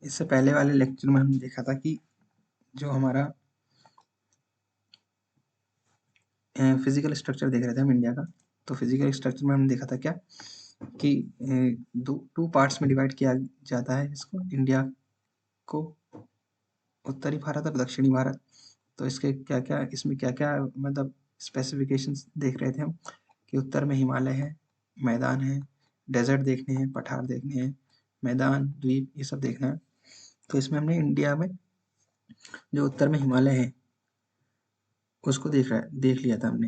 इससे पहले वाले लेक्चर में हमने देखा था कि जो हमारा फिजिकल स्ट्रक्चर देख रहे थे हम इंडिया का, तो फिजिकल स्ट्रक्चर में हमने देखा था क्या कि टू पार्ट्स में डिवाइड किया जाता है इसको, इंडिया को, उत्तरी भारत और दक्षिणी भारत। तो इसके क्या क्या, इसमें क्या क्या मतलब स्पेसिफिकेशंस देख रहे थे हम कि उत्तर में हिमालय है, मैदान है, डेजर्ट देखने हैं, पठार देखने हैं, मैदान, द्वीप, ये सब देखना है। तो इसमें हमने इंडिया में जो उत्तर में हिमालय है उसको देख लिया था हमने।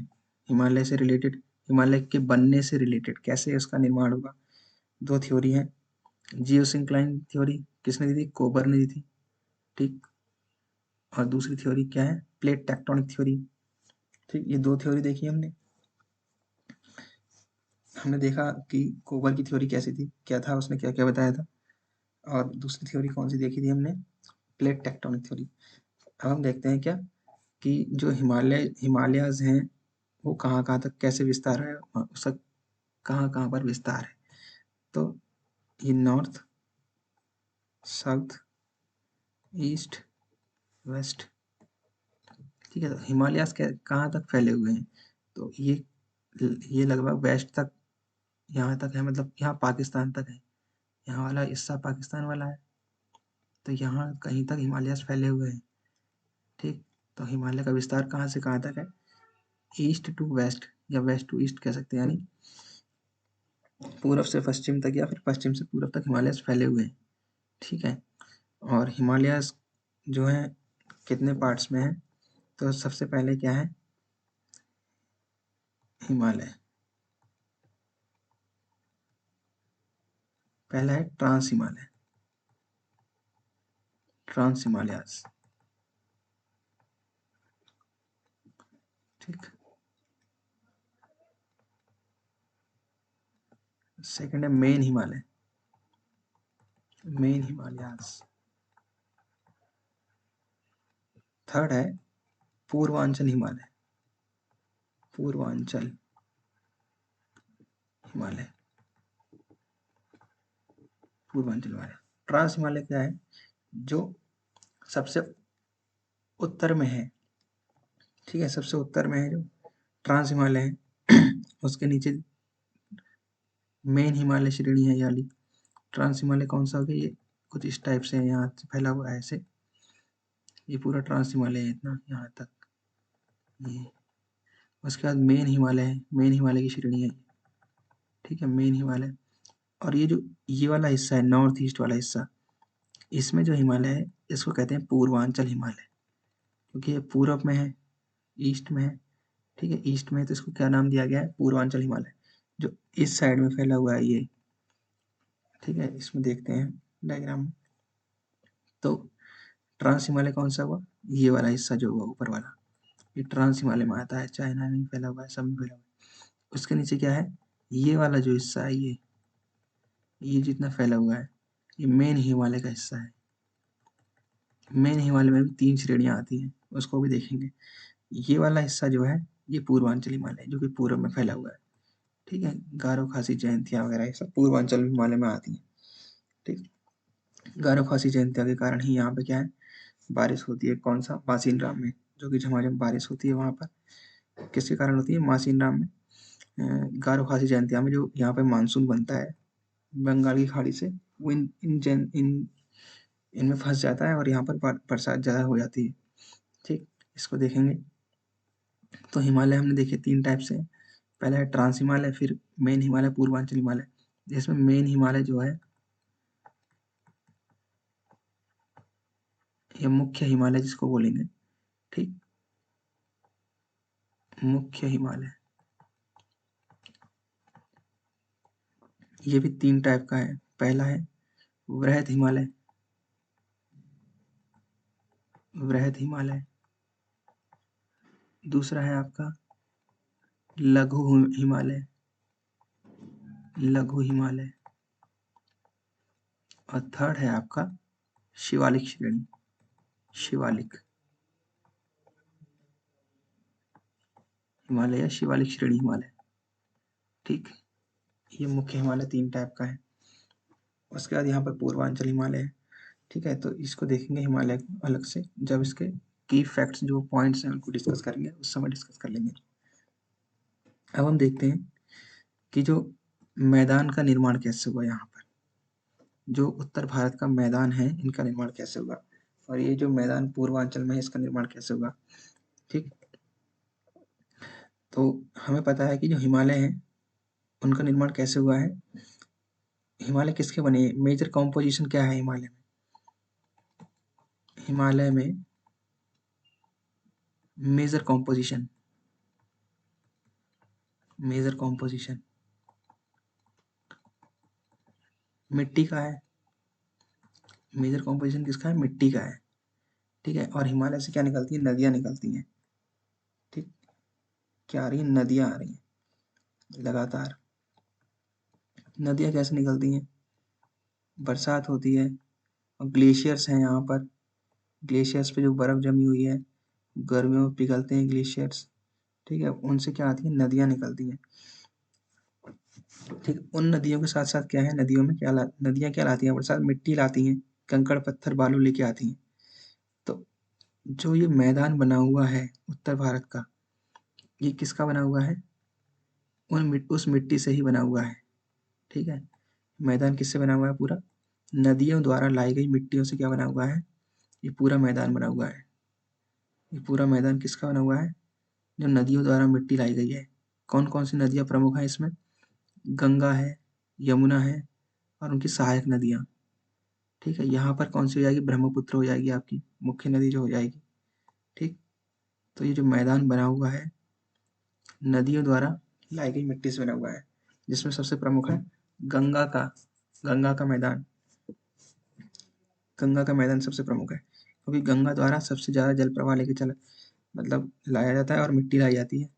हिमालय से रिलेटेड, हिमालय के बनने से रिलेटेड, कैसे उसका निर्माण होगा। दो थ्योरी है, जियोसिंक्लाइन थ्योरी किसने दी थी? कोबर ने दी थी, ठीक। और दूसरी थ्योरी क्या है? प्लेट टेक्टोनिक थ्योरी, ठीक। ये दो थ्योरी देखी हमने। हमने देखा कि कोबर की थ्योरी कैसी थी, क्या था उसने, क्या क्या बताया था। और दूसरी थ्योरी कौन सी देखी थी हमने? Plate tectonic theory. अब हम देखते हैं क्या कि जो हिमालयाज हैं वो कहाँ कहाँ तक कैसे विस्तार है, उसका कहाँ कहाँ पर विस्तार है। तो ये नॉर्थ, साउथ, ईस्ट, वेस्ट, ठीक है। तो हिमालयाज कहाँ तक फैले हुए हैं? तो ये लगभग वेस्ट तक, यहाँ तक है, मतलब यहाँ पाकिस्तान तक है। यहाँ वाला हिस्सा पाकिस्तान वाला है, तो यहाँ कहीं तक हिमालयाज फैले हुए हैं, ठीक। तो हिमालय का विस्तार कहाँ से कहाँ तक है? ईस्ट टू वेस्ट या वेस्ट टू ईस्ट कह सकते हैं, यानी पूर्व से पश्चिम तक या फिर पश्चिम से पूर्व तक हिमालय फैले हुए हैं, ठीक है। और हिमालयाज जो है कितने पार्ट्स में है? तो सबसे पहले क्या है? हिमालय पहला है ट्रांस हिमालय, ट्रांस हिमालयाज, ठीक। सेकंड है main Himalaya, main Himalayas. Third है पूर्वांचल हिमालय, पूर्वांचल हिमालय, पूर्वांचल हिमालय। ट्रांस हिमालय क्या है? जो सबसे उत्तर में है, ठीक है, सबसे उत्तर में है जो ट्रांस हिमालय है उसके नीचे मेन हिमालय श्रेणी है, यानी ट्रांस हिमालय कौन सा हो गया? ये कुछ इस टाइप से यहाँ से फैला हुआ है ऐसे, ये पूरा ट्रांस हिमालय है इतना यहाँ तक, ये। उसके बाद मेन हिमालय है, मेन हिमालय की श्रेणी है, ठीक है, मेन हिमालय। और ये जो ये वाला हिस्सा है, नॉर्थ ईस्ट वाला हिस्सा, इसमें जो हिमालय है इसको कहते हैं पूर्वांचल हिमालय, क्योंकि ये पूर्व में है, ईस्ट में है, ठीक है, ईस्ट में है, तो इसको क्या नाम दिया गया है? पूर्वांचल हिमालय। जो इस साइड में फैला हुआ है ये, ठीक है, इसमें देखते हैं डायग्राम में। तो ट्रांस हिमालय कौन सा हुआ? ये वाला हिस्सा जो हुआ ऊपर वाला, ये ट्रांस हिमालय में आता है, चाइना में फैला हुआ है, सब में फैला हुआ है। उसके नीचे क्या है? ये वाला जो हिस्सा है, ये जितना फैला हुआ है, ये मेन हिमालय का हिस्सा है। मेन हिमालय में भी 3 श्रेणियां आती हैं, उसको भी देखेंगे। ये वाला हिस्सा जो है ये पूर्वांचल हिमालय, जो कि पूर्व में फैला हुआ है, ठीक है। गारो खासी जयंतिया वगैरह ये सब पूर्वांचल हिमालय में आती हैं, ठीक। गारो खासी जयंतिया के कारण ही यहाँ पे क्या है? बारिश होती है। कौन सा? मासीन राम में, जो कि झमाझम बारिश होती है वहाँ पर। किसके कारण होती है? मासीन राम में, गारो खासी जयंतिया में जो यहाँ पे मानसून बनता है बंगाल की खाड़ी से, वो इनमें फंस जाता है और यहाँ पर बरसात ज़्यादा हो जाती है, ठीक। इसको देखेंगे। तो हिमालय हमने देखे 3 टाइप से, पहला है ट्रांस हिमालय, फिर मेन हिमालय, पूर्वांचल हिमालय। जिसमें मेन हिमालय जो है ये मुख्य हिमालय जिसको बोलेंगे, ठीक, मुख्य हिमालय। ये भी 3 टाइप का है। पहला है वृहद हिमालय, वृहद हिमालय। दूसरा है आपका लघु हिमालय, लघु हिमालय। और थर्ड है आपका शिवालिक श्रेणी, शिवालिक हिमालय या शिवालिक श्रेणी हिमालय, ठीक। ये मुख्य हिमालय 3 टाइप का है। उसके बाद यहाँ पर पूर्वांचल हिमालय है, ठीक है, तो इसको देखेंगे हिमालय को अलग से, जब इसके की फैक्ट्स जो पॉइंट्स हैं उनको डिस्कस करेंगे, उस समय डिस्कस कर लेंगे। अब हम देखते हैं कि जो मैदान का निर्माण कैसे हुआ, यहाँ पर जो उत्तर भारत का मैदान है इनका निर्माण कैसे हुआ, और ये जो मैदान पूर्वांचल में है इसका निर्माण कैसे हुआ। ठीक, तो हमें पता है कि जो हिमालय है उनका निर्माण कैसे हुआ है। हिमालय किसके बने, मेजर कॉम्पोजिशन क्या है हिमालय में, हिमालय में मेजर कॉम्पोजिशन, मेजर कॉम्पोजिशन मिट्टी का है, मेजर कॉम्पोजिशन किसका है, मिट्टी का है। ठीक है, और हिमालय से क्या निकलती है, नदियां निकलती हैं। ठीक, क्या आ रही है, नदियां आ रही हैं लगातार। नदियां कैसे निकलती हैं, बरसात होती है और ग्लेशियर्स हैं यहाँ पर, ग्लेशियर्स पे जो बर्फ जमी हुई है गर्मियों में पिघलते हैं ग्लेशियर्स। ठीक है, उनसे क्या आती है, नदियां निकलती हैं। ठीक, उन नदियों के साथ साथ क्या है, नदियों में नदियां क्या लाती हैं, बरसात मिट्टी लाती हैं, कंकड़ पत्थर बालू लेके आती हैं। तो जो ये मैदान बना हुआ है उत्तर भारत का, ये किसका बना हुआ है, उस मिट्टी से ही बना हुआ है। ठीक है, मैदान किससे बना हुआ है, पूरा नदियों द्वारा लाई गई मिट्टियों से क्या बना हुआ है, ये पूरा मैदान बना हुआ है। ये पूरा मैदान किसका बना हुआ है, जो नदियों द्वारा मिट्टी लाई गई है। कौन कौन सी नदियां प्रमुख हैं इसमें, गंगा है, यमुना है और उनकी सहायक नदियां। ठीक है, यहाँ पर कौन सी हो जाएगी, ब्रह्मपुत्र हो जाएगी आपकी मुख्य नदी जो हो जाएगी। ठीक, तो ये जो मैदान बना हुआ है नदियों द्वारा लाई गई मिट्टी से बना हुआ है, जिसमें सबसे प्रमुख है गंगा का, गंगा का मैदान, गंगा का मैदान सबसे प्रमुख है, क्योंकि गंगा द्वारा सबसे ज्यादा जल प्रवाह लेके चला, मतलब लाया जाता है और मिट्टी लाई जाती है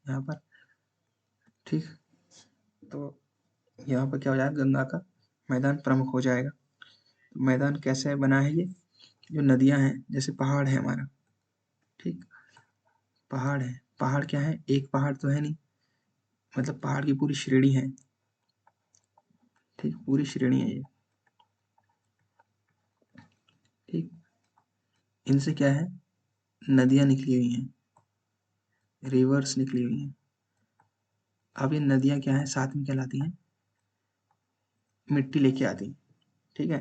यहाँ पर। ठीक, तो यहाँ पर क्या हो जाएगा, गंगा का मैदान प्रमुख हो जाएगा। मैदान कैसे बना है ये, जो नदियां हैं, जैसे पहाड़ है हमारा। ठीक, पहाड़ है, पहाड़ क्या है, एक पहाड़ तो है नहीं, मतलब पहाड़ की पूरी श्रेणी है। ठीक, पूरी श्रेणी है ये। ठीक, इनसे क्या है, नदियां निकली हुई हैं, रिवर्स निकली हुई हैं। अब ये नदियां क्या है, साथ में क्या लाती हैं, मिट्टी लेके आती हैं। ठीक है,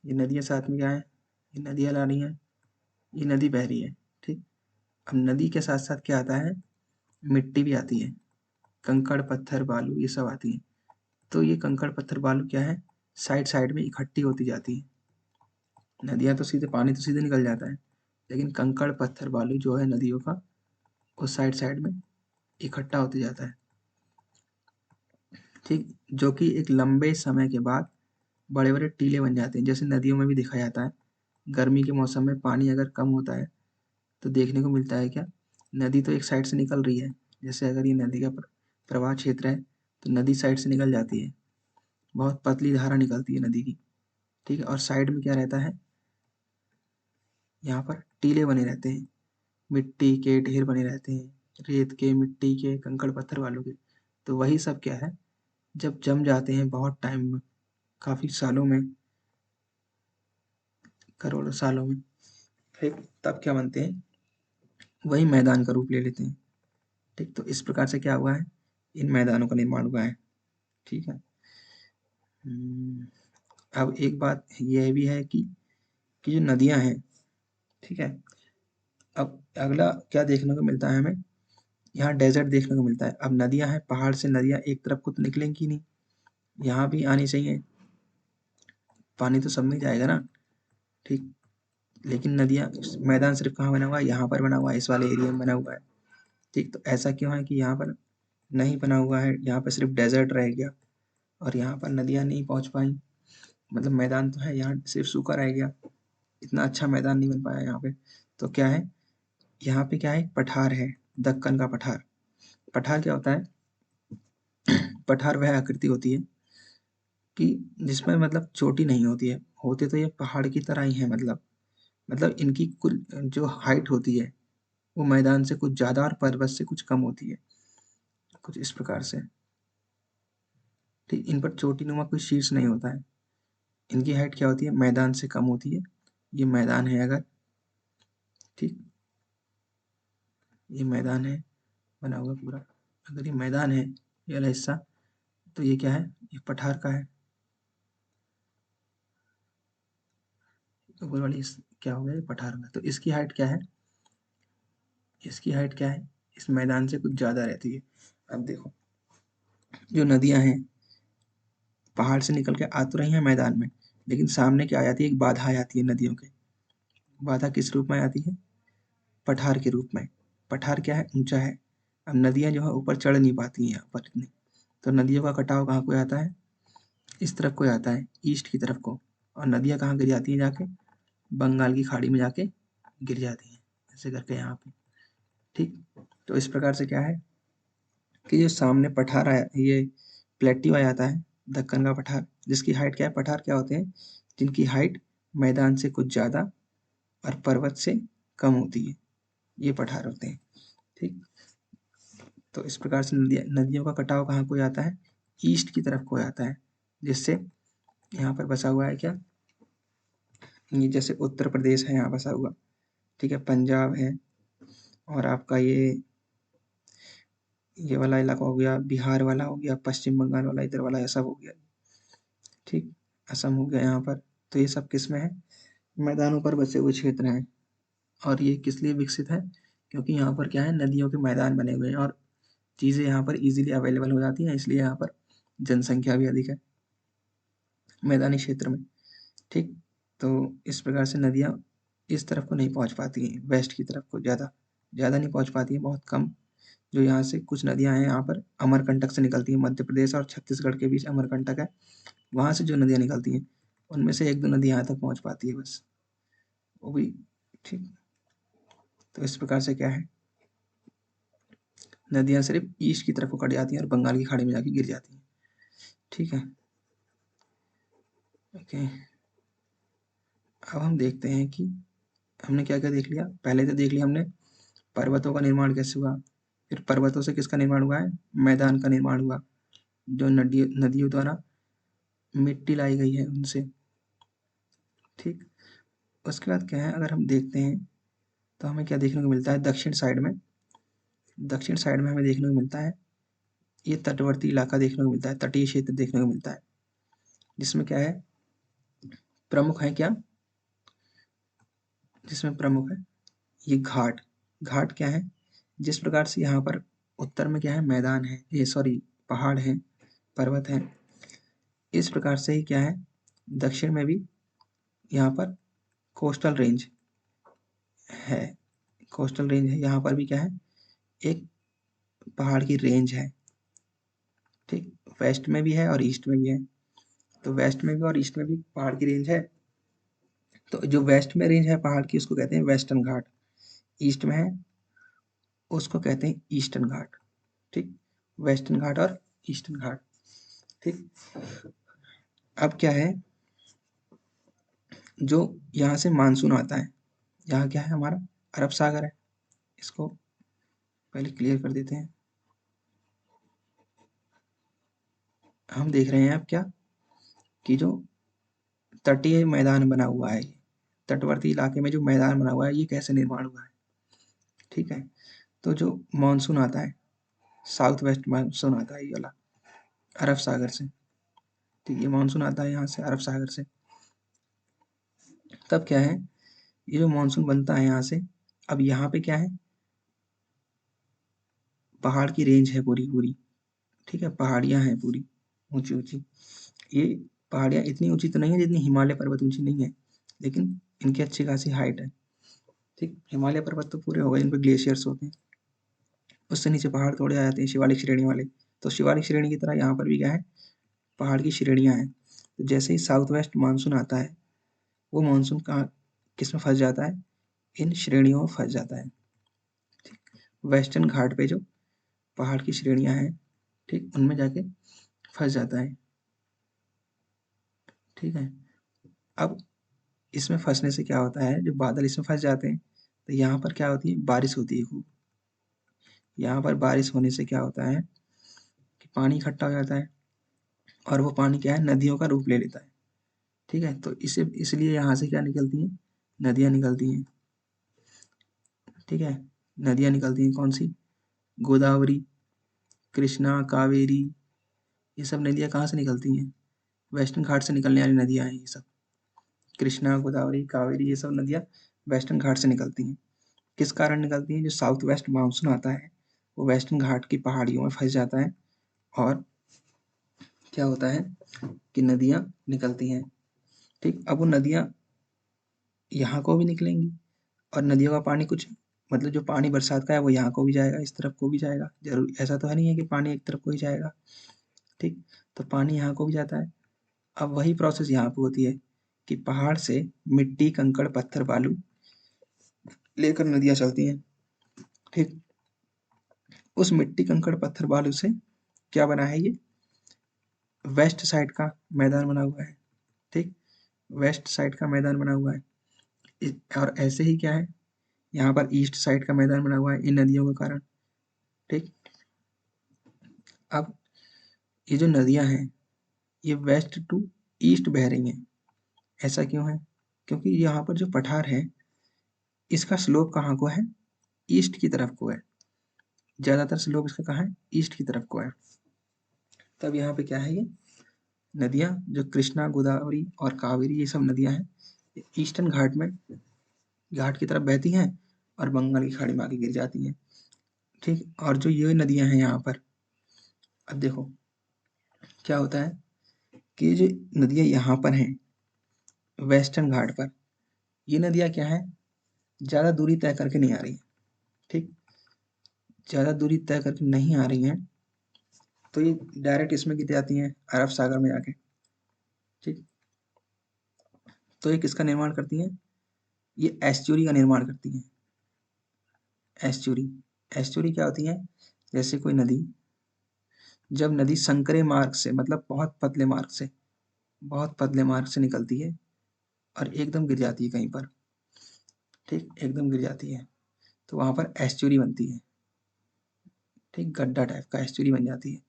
ये नदियां साथ में क्या है, ये नदियां ला रही हैं, ये नदी बह रही है। ठीक, अब नदी के साथ साथ क्या आता है, मिट्टी भी आती है, कंकड़ पत्थर बालू ये सब आती है। तो ये कंकड़ पत्थर बालू क्या है, साइड साइड में इकट्ठी होती जाती है। नदियां तो सीधे, पानी तो सीधे निकल जाता है, लेकिन कंकड़ पत्थर बालू जो है नदियों का, वो साइड साइड में इकट्ठा होते जाता है। ठीक, जो कि एक लंबे समय के बाद बड़े बड़े टीले बन जाते हैं, जैसे नदियों में भी देखा जाता है। गर्मी के मौसम में पानी अगर कम होता है तो देखने को मिलता है क्या, नदी तो एक साइड से निकल रही है, जैसे अगर ये नदी का प्रवाह क्षेत्र है तो नदी साइड से निकल जाती है, बहुत पतली धारा निकलती है नदी की। ठीक है, और साइड में क्या रहता है, यहाँ पर टीले बने रहते हैं, मिट्टी के ढेर बने रहते हैं, रेत के, मिट्टी के, कंकड़ पत्थर वालों के। तो वही सब क्या है, जब जम जाते हैं बहुत टाइम में, काफी सालों में, करोड़ों सालों में, फिर तब क्या बनते हैं, वही मैदान का रूप ले लेते हैं। ठीक, तो इस प्रकार से क्या हुआ है, इन मैदानों का निर्माण हुआ है। ठीक है, हम्म, अब एक बात यह भी है कि जो नदियां हैं, ठीक है, अब अगला क्या देखने को मिलता है हमें, यहाँ डेजर्ट देखने को मिलता है। अब नदियां हैं, पहाड़ से नदियां एक तरफ को तो निकलेंगी नहीं, यहाँ भी आनी चाहिए, पानी तो सब में जाएगा ना। ठीक, लेकिन नदियां, मैदान सिर्फ कहाँ बना हुआ है, यहाँ पर बना हुआ है, इस वाले एरिया में बना हुआ है। ठीक, तो ऐसा क्यों है कि यहाँ पर नहीं बना हुआ है, यहाँ पर सिर्फ डेजर्ट रह गया और यहाँ पर नदियाँ नहीं पहुँच पाई। मतलब मैदान तो है, यहाँ सिर्फ सूखा रह गया, इतना अच्छा मैदान नहीं बन पाया यहाँ पे। तो क्या है, यहाँ पे क्या है, एक पठार है, दक्कन का पठार। पठार क्या होता है, पठार वह आकृति होती है कि जिसमें मतलब चोटी नहीं होती है, होते तो ये पहाड़ की तरह ही है, मतलब इनकी कुल जो हाइट होती है वो मैदान से कुछ ज्यादा और पर्वत से कुछ कम होती है, कुछ इस प्रकार से। ठीक, इन पर चोटी नुमा कोई शीर्ष नहीं होता है। इनकी हाइट क्या होती है, मैदान से कम होती है। ये मैदान है अगर, ठीक, ये मैदान है बना हुआ पूरा, अगर ये मैदान है ये वाला हिस्सा, तो ये क्या है, ये पठार का है। ऊपर वाली क्या हो गया, ये पठार का। तो इसकी हाइट क्या है, इसकी हाइट क्या है, इस मैदान से कुछ ज़्यादा रहती है। अब देखो, जो नदियाँ हैं पहाड़ से निकल के आ तो रही हैं मैदान में, लेकिन सामने क्या आ जाती है, एक बाधा आ जाती है नदियों के। बाधा किस रूप में आती है, पठार के रूप में। पठार क्या है, ऊंचा है। अब नदियाँ जो है ऊपर चढ़ नहीं पाती हैं यहाँ पर इतनी, तो नदियों का कटाव कहाँ को आता है, इस तरफ को आता है, ईस्ट की तरफ को। और नदियाँ कहाँ गिर जाती हैं जाके, बंगाल की खाड़ी में जाके गिर जाती हैं, ऐसे करके यहाँ पे, ठीक। तो इस प्रकार से क्या है कि जो सामने पठार आया, ये प्लेट्यू आ जाता है, दक्कन का पठार, जिसकी हाइट क्या है, पठार क्या होते हैं, जिनकी हाइट मैदान से कुछ ज़्यादा और पर्वत से कम होती है, ये पठार होते हैं, ठीक। तो इस प्रकार से नदियों का कटाव कहाँ को जाता है, ईस्ट की तरफ को जाता है, जिससे यहाँ पर बसा हुआ है क्या, ये जैसे उत्तर प्रदेश है यहाँ बसा हुआ, ठीक है, पंजाब है, और आपका ये वाला इलाका हो गया, बिहार वाला हो गया, पश्चिम बंगाल वाला इधर वाला, ऐसा हो गया, ठीक, असम हो गया यहाँ पर। तो ये सब किस में है, मैदानों पर बसे हुए क्षेत्र हैं। और ये किस लिए विकसित है, क्योंकि यहाँ पर क्या है, नदियों के मैदान बने हुए हैं और चीज़ें यहाँ पर इजीली अवेलेबल हो जाती हैं, इसलिए यहाँ पर जनसंख्या भी अधिक है मैदानी क्षेत्र में, ठीक। तो इस प्रकार से नदियाँ इस तरफ को नहीं पहुँच पाती हैं, वेस्ट की तरफ को ज़्यादा ज़्यादा नहीं पहुँच पाती हैं, बहुत कम। जो यहाँ से कुछ नदियाँ हैं यहाँ पर अमरकंटक से निकलती हैं, मध्य प्रदेश और छत्तीसगढ़ के बीच अमरकंटक है, वहाँ से जो नदियाँ निकलती हैं उनमें से एक दो नदी यहाँ तक पहुँच पाती है बस, वो भी, ठीक। तो इस प्रकार से क्या है, नदियाँ सिर्फ ईस्ट की तरफ को कट जाती हैं और बंगाल की खाड़ी में जाके गिर जाती हैं, ठीक है, ओके। अब हम देखते हैं कि हमने क्या क्या देख लिया, पहले तो देख लिया हमने पर्वतों का निर्माण कैसे हुआ, फिर पर्वतों से किसका निर्माण हुआ है, मैदान का निर्माण हुआ, जो नदियों द्वारा मिट्टी लाई गई है उनसे, ठीक। उसके बाद क्या है, अगर हम देखते हैं तो हमें क्या देखने को मिलता है, दक्षिण साइड में हमें देखने को मिलता है, ये तटवर्ती इलाका देखने को मिलता है, तटीय क्षेत्र देखने को मिलता है, जिसमें क्या है, प्रमुख है क्या, जिसमें प्रमुख है ये घाट। घाट क्या है, जिस प्रकार से यहाँ पर उत्तर में क्या है, मैदान है, ये सॉरी पहाड़ है, पर्वत है, इस प्रकार से ही क्या है, दक्षिण में भी यहाँ पर कोस्टल रेंज है, कोस्टल रेंज है, यहाँ पर भी क्या है, एक पहाड़ की रेंज है, ठीक। वेस्ट में भी है और ईस्ट में भी है, तो वेस्ट में भी और ईस्ट में भी पहाड़ की रेंज है। तो जो वेस्ट में रेंज है पहाड़ की उसको कहते हैं वेस्टर्न घाट, ईस्ट में है उसको कहते हैं ईस्टर्न घाट, ठीक। वेस्टर्न घाट और ईस्टर्न घाट, ठीक। अब क्या है, जो यहाँ से मानसून आता है, यहाँ क्या है हमारा, अरब सागर है, इसको पहले क्लियर कर देते हैं। हम देख रहे हैं अब क्या, कि जो तटीय मैदान बना हुआ है, तटवर्ती इलाके में जो मैदान बना हुआ है, ये कैसे निर्माण हुआ है, ठीक है। तो जो मानसून आता है, साउथ वेस्ट मानसून आता है ये वाला, अरब सागर से, ठीक, ये मानसून आता है यहाँ से अरब सागर से। तब क्या है, ये जो मानसून बनता है यहाँ से, अब यहाँ पे क्या है, पहाड़ की रेंज है पूरी पूरी, ठीक है, पहाड़ियाँ हैं पूरी ऊंची ऊंची। ये पहाड़ियाँ इतनी ऊंची तो नहीं है जितनी हिमालय पर्वत ऊंची नहीं है, लेकिन इनकी अच्छी खासी हाइट है, ठीक। हिमालय पर्वत तो पूरे हो गए, इन पे ग्लेशियर्स होते हैं, उससे नीचे पहाड़ थोड़े आ जाते हैं शिवालिक श्रेणी वाले। तो शिवालिक श्रेणी की तरह यहाँ पर भी क्या है, पहाड़ की श्रेणियाँ हैं। तो जैसे ही साउथ वेस्ट मानसून आता है, वो मानसून कहाँ किस में फंस जाता है, इन श्रेणियों में फंस जाता है, ठीक। वेस्टर्न घाट पे जो पहाड़ की श्रेणियाँ हैं, ठीक, उनमें जाके फंस जाता है, ठीक है। अब इसमें फंसने से क्या होता है, जो बादल इसमें फंस जाते हैं, तो यहाँ पर क्या होती है, बारिश होती है खूब। यहाँ पर बारिश होने से क्या होता है कि पानी इकट्ठा हो जाता है, और वो पानी क्या है, नदियों का रूप ले लेता है, ठीक है, तो इसे इसलिए यहाँ से क्या निकलती हैं, नदियाँ निकलती हैं। ठीक है, नदियाँ निकलती हैं कौन सी, गोदावरी, कृष्णा, कावेरी, ये सब नदियाँ कहाँ से निकलती हैं, वेस्टर्न घाट से निकलने वाली नदियाँ हैं ये सब। कृष्णा, गोदावरी, कावेरी, ये सब नदियाँ वेस्टर्न घाट से निकलती हैं। किस कारण निकलती हैं, जो साउथ वेस्ट मानसून आता है वो वेस्टर्न घाट की पहाड़ियों में फंस जाता है और क्या होता है कि नदियाँ निकलती हैं। ठीक, अब वो नदियाँ यहाँ को भी निकलेंगी और नदियों का पानी कुछ मतलब जो पानी बरसात का है वो यहाँ को भी जाएगा, इस तरफ को भी जाएगा, जरूर ऐसा तो है नहीं है कि पानी एक तरफ को ही जाएगा। ठीक, तो पानी यहाँ को भी जाता है। अब वही प्रोसेस यहाँ पे होती है कि पहाड़ से मिट्टी, कंकड़, पत्थर, बालू लेकर नदियाँ चलती हैं। ठीक, उस मिट्टी, कंकड़, पत्थर, बालू से क्या बना है, ये वेस्ट साइड का मैदान बना हुआ है। ठीक, वेस्ट साइड का मैदान बना हुआ है और ऐसे ही क्या है, यहाँ पर ईस्ट साइड का मैदान बना हुआ है इन नदियों के कारण। ठीक, अब ये जो नदियाँ हैं ये वेस्ट टू ईस्ट बह रही हैं। ऐसा क्यों है, क्योंकि यहाँ पर जो पठार है इसका स्लोप कहाँ को है, ईस्ट की तरफ को है, ज़्यादातर स्लोप इसका कहाँ है, ईस्ट की तरफ को है। तब यहाँ पे क्या है, ये नदियाँ जो कृष्णा, गोदावरी और कावेरी, ये सब नदियाँ हैं, ये ईस्टर्न घाट में घाट की तरफ बहती हैं और बंगाल की खाड़ी में आके गिर जाती हैं। ठीक, और जो ये नदियाँ हैं यहाँ पर, अब देखो क्या होता है कि जो नदियाँ यहाँ पर हैं वेस्टर्न घाट पर, ये नदियाँ क्या है, ज़्यादा दूरी तय करके नहीं आ रही हैं। ठीक, ज़्यादा दूरी तय करके नहीं आ रही हैं तो ये डायरेक्ट इसमें गिर जाती हैं अरब सागर में जाके। ठीक, तो ये किसका निर्माण करती हैं, ये एस्चुरी का निर्माण करती हैं। एस्चुरी, एस्चुरी क्या होती है, जैसे कोई नदी, जब नदी संकरे मार्ग से मतलब बहुत पतले मार्ग से निकलती है और एकदम गिर जाती है कहीं पर, ठीक, एकदम गिर जाती है तो वहां पर एस्चुरी बनती है। ठीक, गड्ढा टाइप का एस्चुरी बन जाती है।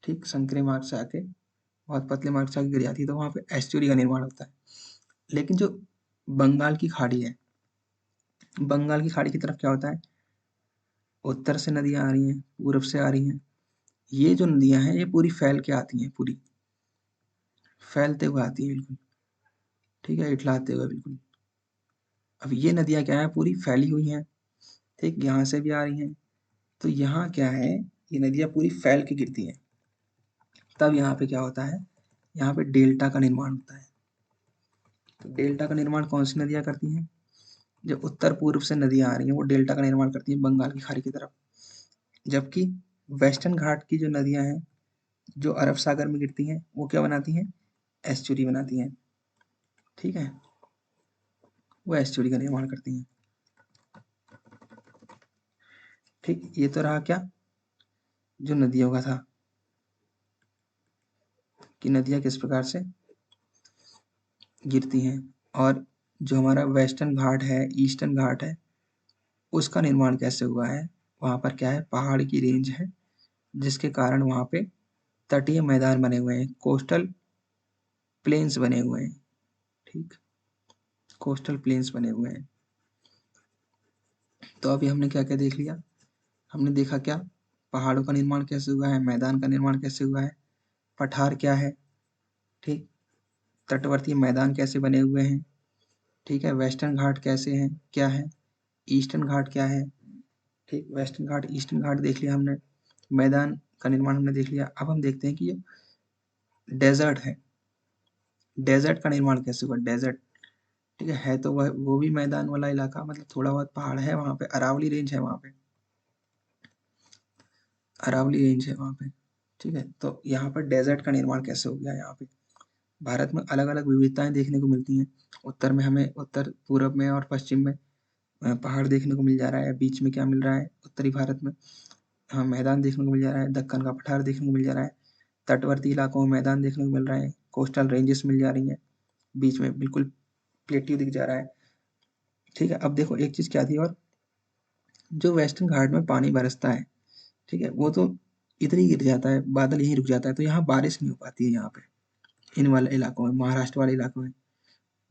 ठीक, संकरे मार्ग से आके बहुत पतले मार्ग से आके गिर जाती है तो वहां पे एस्चुरी का निर्माण होता है। लेकिन जो बंगाल की खाड़ी है, बंगाल की खाड़ी की तरफ क्या होता है, उत्तर से नदियां आ रही हैं, पूर्व से आ रही हैं, ये जो नदियां हैं ये पूरी फैल के आती हैं, पूरी फैलते हुए आती है बिल्कुल। ठीक है, इठलाते हुए बिल्कुल। अब ये नदियाँ क्या है, पूरी फैली हुई हैं। ठीक, यहाँ से भी आ रही हैं तो यहाँ क्या है, ये नदियाँ पूरी फैल के गिरती हैं। तब यहाँ पे क्या होता है, यहाँ पे डेल्टा का निर्माण होता है। तो डेल्टा का निर्माण कौन सी नदियाँ करती हैं, जो उत्तर पूर्व से नदियाँ आ रही हैं वो डेल्टा का निर्माण करती हैं बंगाल की खाड़ी की तरफ। जबकि वेस्टर्न घाट की जो नदियाँ हैं जो अरब सागर में गिरती हैं वो क्या बनाती हैं, एस्चुरी बनाती हैं। ठीक है, वो एस्चुरी का निर्माण करती हैं। ठीक, ये तो रहा क्या, जो नदियों का था कि नदियाँ किस प्रकार से गिरती हैं, और जो हमारा वेस्टर्न घाट है, ईस्टर्न घाट है, उसका निर्माण कैसे हुआ है। वहाँ पर क्या है, पहाड़ की रेंज है जिसके कारण वहाँ पे तटीय मैदान बने हुए हैं, कोस्टल प्लेन्स बने हुए हैं। ठीक, कोस्टल प्लेन्स बने हुए हैं। तो अभी हमने क्या क्या देख लिया, हमने देखा क्या, पहाड़ों का निर्माण कैसे हुआ है, मैदान का निर्माण कैसे हुआ है, पठार क्या है, ठीक, तटवर्ती मैदान कैसे बने हुए हैं, ठीक है, वेस्टर्न घाट कैसे हैं, क्या है, ईस्टर्न घाट क्या है। ठीक, वेस्टर्न घाट, ईस्टर्न घाट देख लिया हमने, मैदान का निर्माण हमने देख लिया। अब हम देखते हैं कि ये डेजर्ट है, डेजर्ट का निर्माण कैसे हुआ, डेजर्ट। ठीक है तो वह वो भी मैदान वाला इलाका, मतलब थोड़ा बहुत पहाड़ है वहाँ पे, अरावली रेंज है वहाँ पे, अरावली रेंज है वहाँ पे। ठीक है, तो यहाँ पर डेजर्ट का निर्माण कैसे हो गया, यहाँ पे भारत में अलग अलग विविधताएं देखने को मिलती हैं। उत्तर में हमें, उत्तर पूर्व में और पश्चिम में पहाड़ देखने को मिल जा रहा है, बीच में क्या मिल रहा है, उत्तरी भारत में हाँ मैदान देखने को मिल जा रहा है, दक्कन का पठार देखने को मिल जा रहा है, तटवर्ती इलाकों में मैदान देखने को मिल रहा है, कोस्टल रेंजेस मिल जा रही हैं, बीच में बिल्कुल प्लेट्यू दिख जा रहा है। ठीक है, अब देखो एक चीज़ क्या थी, और जो वेस्टर्न घाट में पानी बरसता है, ठीक है, वो तो इधर ही गिर जाता है, बादल यहीं रुक जाता है तो यहाँ बारिश नहीं हो पाती है यहाँ पे। इन वाले इलाकों में, महाराष्ट्र वाले इलाकों में,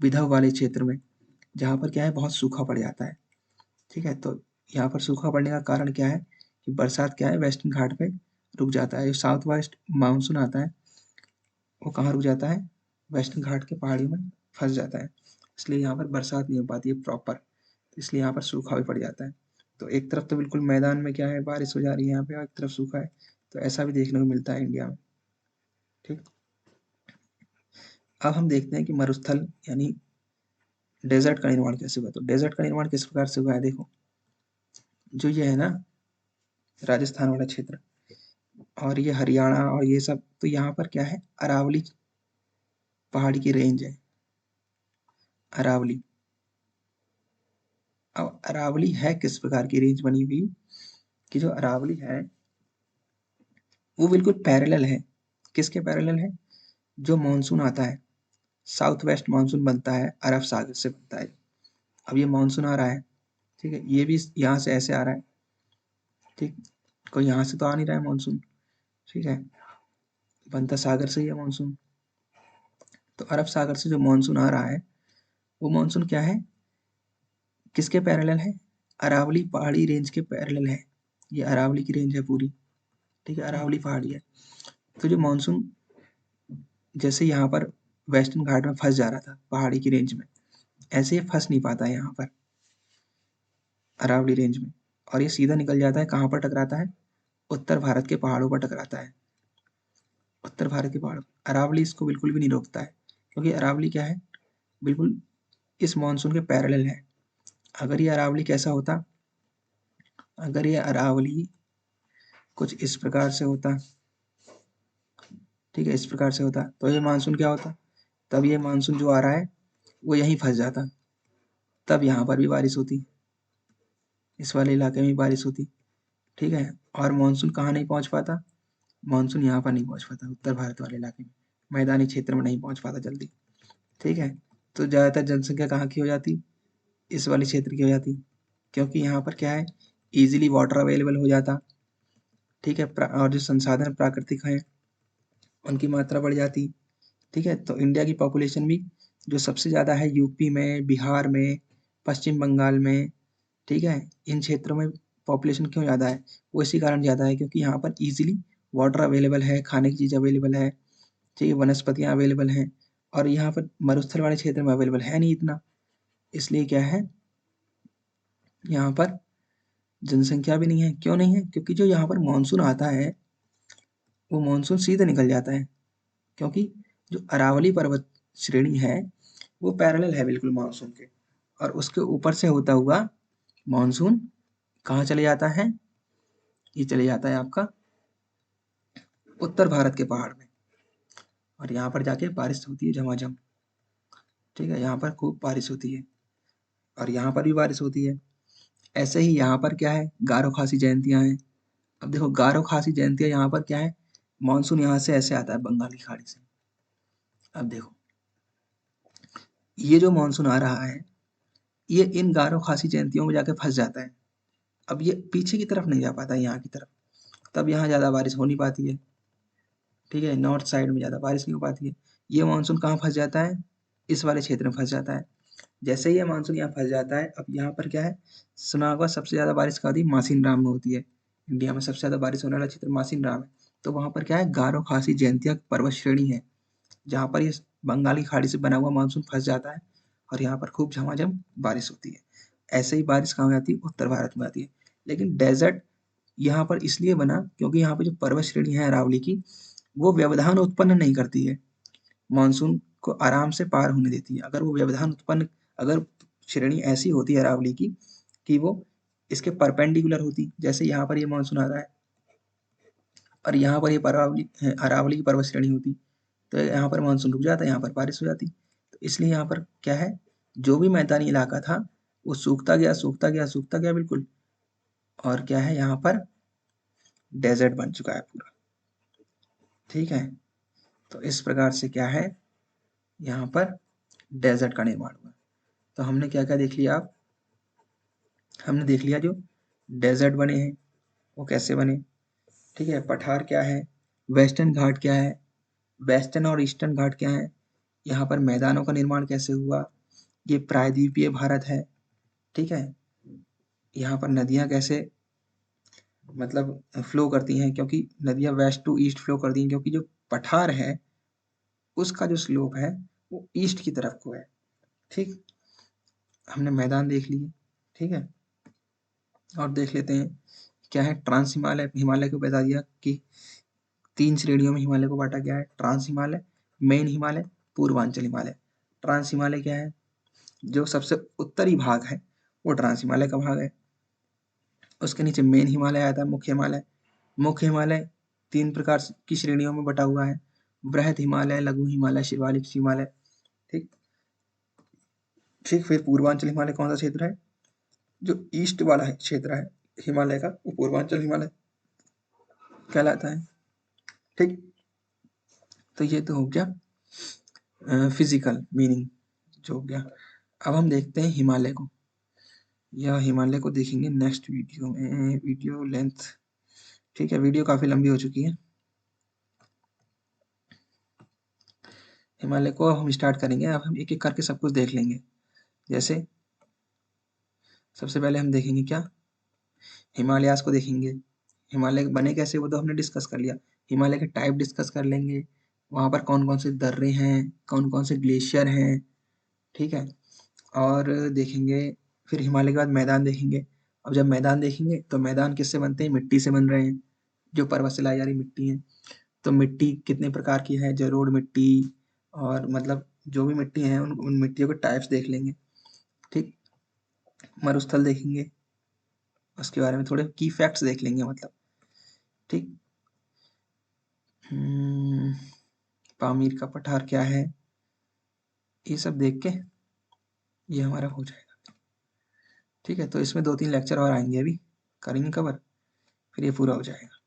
विदर्भ वाले क्षेत्र में, जहाँ पर क्या है बहुत सूखा पड़ जाता है। ठीक है, तो यहाँ पर सूखा पड़ने का कारण क्या है कि बरसात क्या है वेस्टर्न घाट पे रुक जाता है। जो साउथ वेस्ट मानसून आता है वो कहाँ रुक जाता है, वेस्टर्न घाट के पहाड़ियों में फंस जाता है, इसलिए यहाँ पर बरसात नहीं हो पाती है प्रॉपर, इसलिए यहाँ पर सूखा भी पड़ जाता है। तो एक तरफ तो बिल्कुल मैदान में क्या है बारिश हो जा रही है यहाँ पे, और एक तरफ सूखा है, तो ऐसा भी देखने को मिलता है इंडिया में। ठीक, अब हम देखते हैं कि मरुस्थल यानी डेजर्ट का निर्माण कैसे हुआ। तो डेजर्ट का निर्माण किस प्रकार से हुआ है, देखो जो ये है ना राजस्थान वाला क्षेत्र और ये हरियाणा और ये सब, तो यहाँ पर क्या है अरावली पहाड़ी की रेंज है, अरावली। अब अरावली है किस प्रकार की रेंज बनी हुई कि जो अरावली है वो बिल्कुल पैरेलल है, किसके पैरेलल है, जो मानसून आता है साउथ वेस्ट मानसून बनता है अरब सागर से बनता है। अब ये मानसून आ रहा है, ठीक है, ये भी यहाँ से ऐसे आ रहा है, ठीक, कोई यहाँ से तो आ नहीं रहा है मानसून, ठीक है, बनता सागर से ही है मानसून। तो अरब सागर से जो मानसून आ रहा है वो मानसून क्या है, किसके पैरेलल है, अरावली पहाड़ी रेंज के पैरेलल है। ये अरावली की रेंज है पूरी, ठीक है, अरावली पहाड़ी है। तो जो मानसून जैसे यहाँ पर वेस्टर्न घाट में फंस जा रहा था पहाड़ी की रेंज में, ऐसे ये फंस नहीं पाता है यहाँ पर अरावली रेंज में, और ये सीधा निकल जाता है, कहाँ पर टकराता है, उत्तर भारत के पहाड़ों पर टकराता है। उत्तर भारत के पहाड़ों, अरावली इसको बिल्कुल भी नहीं रोकता है, क्योंकि अरावली क्या है बिल्कुल इस मानसून के पैरेलल है। अगर ये अरावली कैसा होता, अगर ये अरावली कुछ इस प्रकार से होता, ठीक है, इस प्रकार से होता, तो ये मानसून क्या होता, तब ये मानसून जो आ रहा है वो यहीं फंस जाता, तब यहाँ पर भी बारिश होती, इस वाले इलाके में भी बारिश होती, ठीक है। और मानसून कहाँ नहीं पहुँच पाता, मानसून यहाँ पर नहीं पहुँच पाता, उत्तर भारत वाले इलाके में, मैदानी क्षेत्र में नहीं पहुँच पाता जल्दी, ठीक है। तो ज़्यादातर जनसंख्या कहाँ की हो जाती, इस वाले क्षेत्र की हो जाती, क्योंकि यहाँ पर क्या है ईजिली वाटर अवेलेबल हो जाता, ठीक है, और जो संसाधन प्राकृतिक हैं उनकी मात्रा बढ़ जाती, ठीक है। तो इंडिया की पॉपुलेशन भी जो सबसे ज़्यादा है यूपी में, बिहार में, पश्चिम बंगाल में, ठीक है, इन क्षेत्रों में पॉपुलेशन क्यों ज़्यादा है, वो इसी कारण ज़्यादा है क्योंकि यहाँ पर ईजिली वाटर अवेलेबल है, खाने की चीज़ अवेलेबल है, ठीक है, वनस्पतियाँ अवेलेबल हैं, और यहाँ पर मरुस्थल वाले क्षेत्र में अवेलेबल है नहीं इतना, इसलिए क्या है यहाँ पर जनसंख्या भी नहीं है। क्यों नहीं है, क्योंकि जो यहाँ पर मानसून आता है वो मानसून सीधे निकल जाता है, क्योंकि जो अरावली पर्वत श्रेणी है वो पैरेलल है बिल्कुल मानसून के, और उसके ऊपर से होता हुआ मानसून कहाँ चले जाता है, ये चले जाता है आपका उत्तर भारत के पहाड़ में, और यहाँ पर जाके बारिश होती है झमाझम, ठीक है, यहाँ पर खूब बारिश होती है, और यहाँ पर भी बारिश होती है। ऐसे ही यहाँ पर क्या है गारो खासी जयंतियाँ हैं। अब देखो गारो खासी जयंतियाँ यहाँ पर क्या है, मानसून यहाँ से ऐसे आता है बंगाल की खाड़ी से। अब देखो ये जो मानसून आ रहा है ये इन गारो खासी जयंतियों में जाके फंस जाता है, अब ये पीछे की तरफ नहीं जा पाता है यहाँ की तरफ, तब यहाँ ज़्यादा बारिश हो नहीं पाती है, ठीक है, नॉर्थ साइड में ज़्यादा बारिश नहीं हो पाती है। ये मानसून कहाँ फंस जाता है, इस वाले क्षेत्र में फंस जाता है। जैसे ही ये मानसून यहाँ फंस जाता है, अब यहाँ पर क्या है, सुना होगा सबसे ज़्यादा बारिश कहाँ होती है, मासिन राम में होती है, इंडिया में सबसे ज़्यादा बारिश होने वाला क्षेत्र मासिन राम है। तो वहाँ पर क्या है गारो खासी जयंतिया पर्वत श्रेणी है, जहाँ पर ये बंगाल की खाड़ी से बना हुआ मानसून फंस जाता है, और यहाँ पर खूब झमाझम बारिश होती है। ऐसे ही बारिश कहाँ आती है, उत्तर भारत में आती है। लेकिन डेजर्ट यहाँ पर इसलिए बना क्योंकि यहाँ पे जो पर्वत श्रेणी है अरावली की वो व्यवधान उत्पन्न नहीं करती है, मानसून को आराम से पार होने देती है। अगर वो व्यवधान उत्पन्न, अगर श्रेणी ऐसी होती है अरावली की कि वो इसके परपेंडिकुलर होती, जैसे यहाँ पर ये मानसून आ रहा है और यहाँ पर ये अरावली की पर्वत श्रेणी होती, तो यहाँ पर मानसून रुक जाता, यहाँ पर बारिश हो जाती। तो इसलिए यहाँ पर क्या है, जो भी मैदानी इलाका था वो सूखता गया सूखता गया सूखता गया बिल्कुल, और क्या है यहाँ पर डेजर्ट बन चुका है पूरा, ठीक है। तो इस प्रकार से क्या है यहाँ पर डेजर्ट का निर्माण हुआ। तो हमने क्या क्या देख लिया, आप हमने देख लिया जो डेजर्ट बने हैं वो कैसे बने, ठीक है, पठार क्या है, वेस्टर्न घाट क्या है, वेस्टर्न और ईस्टर्न घाट क्या है, यहाँ पर मैदानों का निर्माण कैसे हुआ, ये प्रायद्वीपीय भारत है, ठीक है। यहाँ पर नदियाँ कैसे मतलब फ्लो करती हैं, क्योंकि नदियाँ वेस्ट टू ईस्ट फ्लो करती हैं, क्योंकि जो पठार है उसका जो स्लोप है वो ईस्ट की तरफ को है, ठीक। हमने मैदान देख लिए, ठीक है। और देख लेते हैं क्या है ट्रांस हिमालय। हिमालय को बता दिया कि 3 श्रेणियों में हिमालय को बाँटा गया है, trans Himalaya, main Himalaya, Purvanchal Himalaya. Trans Himalaya क्या है, जो सबसे उत्तरी भाग है वो ट्रांस हिमालय का भाग है। उसके नीचे मेन हिमालय आता है, मुख्य हिमालय। मुख्य हिमालय 3 प्रकार की श्रेणियों में बटा हुआ है, बृहद हिमालय, लघु हिमालय, शिवालिक हिमालय, ठीक। ठीक, फिर पूर्वांचल हिमालय कौन सा क्षेत्र है, जो ईस्ट वाला है क्षेत्र है हिमालय का, वो पूर्वांचल हिमालय कहलाता है, ठीक। तो ये तो हो गया फिजिकल मीनिंग जो हो गया। अब हम देखते हैं हिमालय को, या हिमालय को देखेंगे नेक्स्ट वीडियो में, वीडियो लेंथ, ठीक है, वीडियो काफ़ी लंबी हो चुकी है। हिमालय को हम स्टार्ट करेंगे, अब हम एक एक करके सब कुछ देख लेंगे। जैसे सबसे पहले हम देखेंगे क्या, हिमालयास को देखेंगे। हिमालय बने कैसे वो तो हमने डिस्कस कर लिया। हिमालय के टाइप डिस्कस कर लेंगे, वहाँ पर कौन कौन से दर्रे हैं, कौन कौन से ग्लेशियर हैं, ठीक है। और देखेंगे फिर हिमालय के बाद मैदान देखेंगे। अब जब मैदान देखेंगे तो मैदान किससे बनते हैं, मिट्टी से बन रहे हैं, जो पर्वत से लाई जा रही मिट्टी है। तो मिट्टी कितने प्रकार की है, जलोढ़ मिट्टी, और मतलब जो भी मिट्टी है उन मिट्टियों के टाइप्स देख लेंगे, ठीक। मरुस्थल देखेंगे, उसके बारे में थोड़े की फैक्ट्स देख लेंगे मतलब, ठीक। पामीर का पठार क्या है, ये सब देख के ये हमारा हो जाएगा, ठीक है। तो इसमें 2-3 लेक्चर और आएंगे, अभी करेंगे कवर, फिर ये पूरा हो जाएगा।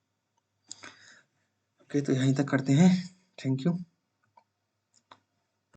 ओके, तो यहीं तक करते हैं, थैंक यू।